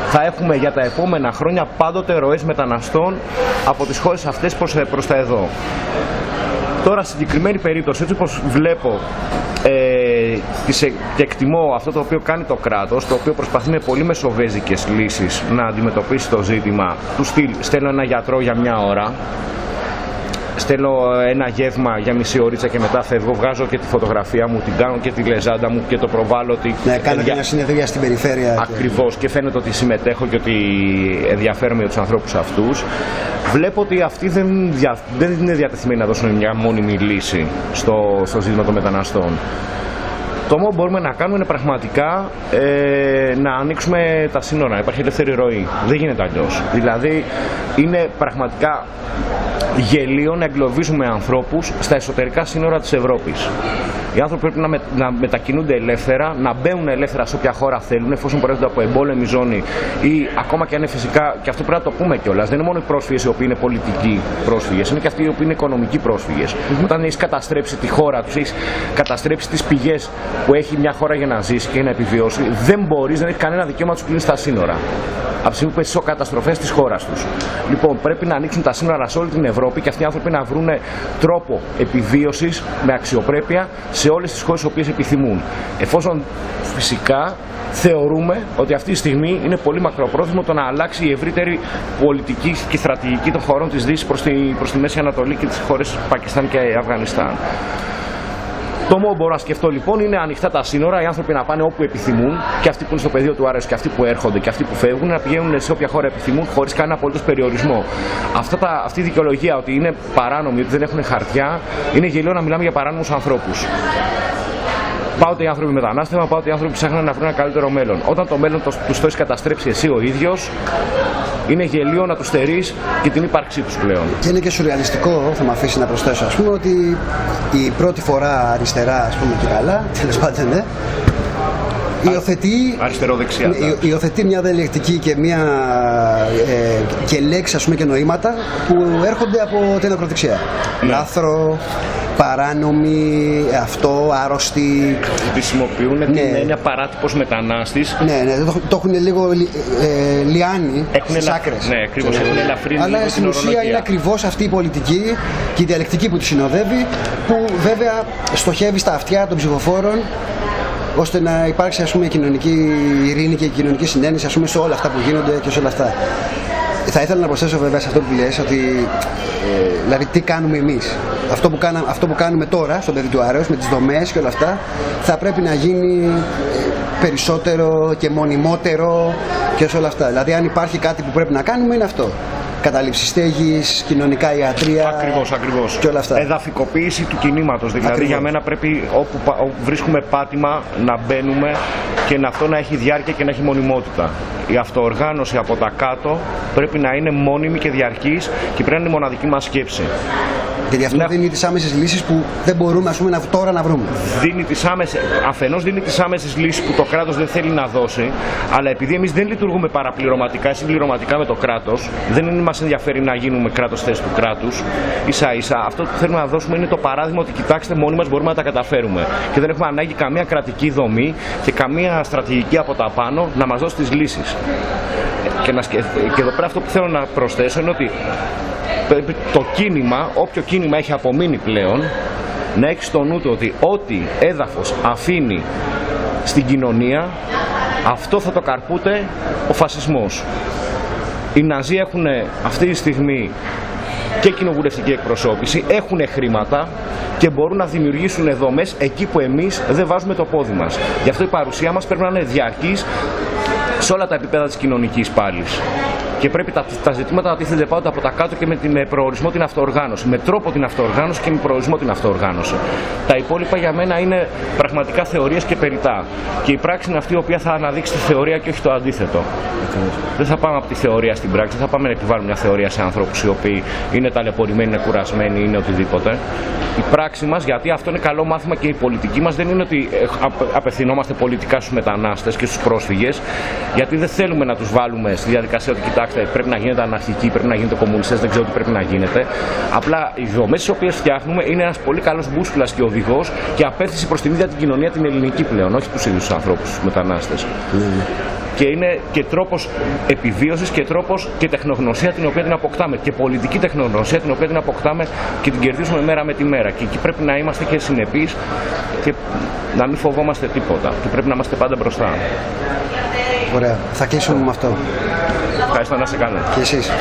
θα έχουμε για τα επόμενα χρόνια πάντοτε ροές μεταναστών από τις χώρες αυτές προς τα εδώ. Τώρα, στη συγκεκριμένη περίπτωση, έτσι όπως βλέπω και εκτιμώ αυτό το οποίο κάνει το κράτος, το οποίο προσπαθεί με πολύ μεσοβέζικες λύσεις να αντιμετωπίσει το ζήτημα του στυλ, στέλνω ένα γιατρό για μια ώρα, στέλνω ένα γεύμα για μισή ωρίτσα και μετά φεύγω, βγάζω και τη φωτογραφία μου, την κάνω και τη λεζάντα μου και το προβάλλω ότι... Ναι, κάνω και μια συνεδρία στην περιφέρεια. Ακριβώς, και φαίνεται ότι συμμετέχω και ότι ενδιαφέρομαι για τους ανθρώπους αυτούς. Βλέπω ότι αυτοί δεν είναι διατεθειμένοι να δώσουν μια μόνιμη λύση στο ζήτημα των μεταναστών. Το μόνο που μπορούμε να κάνουμε είναι πραγματικά να ανοίξουμε τα σύνορα, υπάρχει ελεύθερη ροή. Δεν γίνεται αλλιώς. Δηλαδή είναι πραγματικά γελίο να εγκλωβίζουμε ανθρώπους στα εσωτερικά σύνορα της Ευρώπης. Οι άνθρωποι πρέπει να μετακινούνται ελεύθερα, να μπαίνουν ελεύθερα σε όποια χώρα θέλουν, εφόσον προέρχονται από εμπόλεμη ζώνη ή ακόμα και αν είναι φυσικά, και αυτό πρέπει να το πούμε κιόλας. Δεν είναι μόνο οι πρόσφυγες οι οποίοι είναι πολιτικοί πρόσφυγες, είναι και αυτοί οι οποίοι είναι οικονομικοί πρόσφυγες. Όταν έχεις καταστρέψει τη χώρα τους, έχεις καταστρέψει τις πηγές που έχει μια χώρα για να ζήσει και να επιβιώσει, δεν έχει κανένα δικαίωμα να τους κλείνεις τα σύνορα. Από τη στιγμή που έχει καταστροφές της χώρας τους. Λοιπόν, πρέπει να ανοίξουν τα σύνορα σε όλη την Ευρώπη και αυτοί οι άνθρωποι να βρουν τρόπο επιβίωσης με αξιοπρέπεια σε όλες τις χώρες τις οποίες επιθυμούν. Εφόσον φυσικά θεωρούμε ότι αυτή τη στιγμή είναι πολύ μακροπρόθεσμο το να αλλάξει η ευρύτερη πολιτική και στρατηγική των χωρών της Δύσης προς τη Μέση Ανατολή και τις χώρες Πακιστάν και Αφγανιστάν. Το μόνο που μπορώ να σκεφτώ λοιπόν είναι ανοιχτά τα σύνορα, οι άνθρωποι να πάνε όπου επιθυμούν, και αυτοί που είναι στο πεδίο του Άρεως και αυτοί που έρχονται και αυτοί που φεύγουν, να πηγαίνουν σε όποια χώρα επιθυμούν χωρίς κανένα απολύτως περιορισμό. Αυτή η δικαιολογία ότι είναι παράνομοι, ότι δεν έχουν χαρτιά, είναι γελίο να μιλάμε για παράνομους ανθρώπους. Πάοτε οι άνθρωποι μετανάστευαν, πάοτε οι άνθρωποι ψάχναν να βρουν ένα καλύτερο μέλλον. Όταν το μέλλον τους το έχει καταστρέψει εσύ ο ίδιος, είναι γελίο να τους στερείς και την ύπαρξή τους πλέον. Και είναι και σουρεαλιστικό, θα με αφήσει να προσθέσω, ας πούμε, ότι η πρώτη φορά αριστερά, ας πούμε, και καλά, τέλος πάντων, ναι, υιοθετεί μια διαλεκτική και, και λέξεις, ας πούμε, και νοήματα που έρχονται από την ακροδεξιά. Λάθρο, παράνομοι, αυτό, άρρωστοι. Χρησιμοποιούν την έννοια παράτυπος μετανάστης. Ναι, το έχουν λίγο λιάνει στις άκρες. Ναι, ακριβώς, έχουν ελαφρύνει. Αλλά στην ουσία είναι ακριβώς αυτή η πολιτική και η διαλεκτική που τη συνοδεύει, που βέβαια στοχεύει στα αυτιά των ψηφοφόρων, ώστε να υπάρξει, ας πούμε, κοινωνική ειρήνη και κοινωνική συνένεση, ας πούμε, σε όλα αυτά που γίνονται και σε όλα αυτά. Θα ήθελα να προσθέσω βέβαια σε αυτό που λες, ότι δηλαδή τι κάνουμε εμείς. Αυτό που κάνουμε τώρα στο παιδί του Άρεως, με τις δομές και όλα αυτά, θα πρέπει να γίνει περισσότερο και μονιμότερο και σε όλα αυτά. Δηλαδή αν υπάρχει κάτι που πρέπει να κάνουμε, είναι αυτό. Καταλήψη στέγης, κοινωνικά ιατρία. Ακριβώς. Και όλα αυτά. Εδαφικοποίηση του κινήματος. Δηλαδή για μένα πρέπει όπου βρίσκουμε πάτημα να μπαίνουμε και αυτό να έχει διάρκεια και να έχει μονιμότητα. Η αυτοοργάνωση από τα κάτω πρέπει να είναι μόνιμη και διαρκής και πρέπει να είναι η μοναδική μας σκέψη. Γιατί αυτό δίνει τις άμεσες λύσεις που δεν μπορούμε, ας πούμε, τώρα να βρούμε. Αφενός δίνει τις άμεσες λύσεις που το κράτος δεν θέλει να δώσει, αλλά επειδή εμείς δεν λειτουργούμε παραπληρωματικά ή συμπληρωματικά με το κράτος, δεν μας ενδιαφέρει να γίνουμε κράτος θέση του κράτους. Ίσα-ίσα αυτό που θέλουμε να δώσουμε είναι το παράδειγμα ότι κοιτάξτε, μόνοι μας μπορούμε να τα καταφέρουμε. Και δεν έχουμε ανάγκη καμία κρατική δομή και καμία στρατηγική από τα πάνω να μας δώσει τις λύσεις. Και εδώ πέρα αυτό που θέλω να προσθέσω είναι ότι το κίνημα, όποιο κίνημα έχει απομείνει πλέον, να έχει στο νου του ότι ό,τι έδαφος αφήνει στην κοινωνία, αυτό θα το καρπούται ο φασισμός. Οι Ναζί έχουν αυτή τη στιγμή και κοινοβουλευτική εκπροσώπηση, έχουν χρήματα και μπορούν να δημιουργήσουν δομές εκεί που εμείς δεν βάζουμε το πόδι μας. Γι' αυτό η παρουσία μας πρέπει να είναι διαρκής σε όλα τα επίπεδα της κοινωνικής πάλης. Και πρέπει τα ζητήματα να τίθενται πάντα από τα κάτω και με την προορισμό την αυτοοργάνωση. Με τρόπο την αυτοοργάνωση και με προορισμό την αυτοοργάνωση. Τα υπόλοιπα για μένα είναι πραγματικά θεωρίες και περιτά. Και η πράξη είναι αυτή η οποία θα αναδείξει τη θεωρία και όχι το αντίθετο. Δεν θα πάμε από τη θεωρία στην πράξη, δεν θα πάμε να επιβάλλουμε μια θεωρία σε ανθρώπους οι οποίοι είναι ταλαιπωρημένοι, είναι κουρασμένοι, είναι οτιδήποτε. Η πράξη μας, γιατί αυτό είναι καλό μάθημα και η πολιτική μας, δεν είναι ότι απευθυνόμαστε πολιτικά στους μετανάστες και στους πρόσφυγες, γιατί δεν θέλουμε να τους βάλουμε στη διαδικασία ότι κοιτάξτε, πρέπει να γίνετε αναρχικοί, πρέπει να γίνετε κομμουνιστές, δεν ξέρω τι πρέπει να γίνετε. Απλά οι δομές τις οποίες φτιάχνουμε είναι ένας πολύ καλός μπούσουλας και οδηγός και απέθυνση προς την ίδια την κοινωνία την ελληνική πλέον, όχι τους ίδιους ανθρώπους, τους μετανάστες. Και είναι και τρόπος επιβίωσης και τρόπος και τεχνογνωσία την οποία την αποκτάμε. Και πολιτική τεχνογνωσία την οποία την αποκτάμε και την κερδίζουμε μέρα με τη μέρα. Και εκεί πρέπει να είμαστε και συνεπείς και να μην φοβόμαστε τίποτα. Και πρέπει να είμαστε πάντα μπροστά. Ωραία. Θα κλείσουμε με αυτό. Ευχαριστώ, να είσαι καλά. Και εσείς.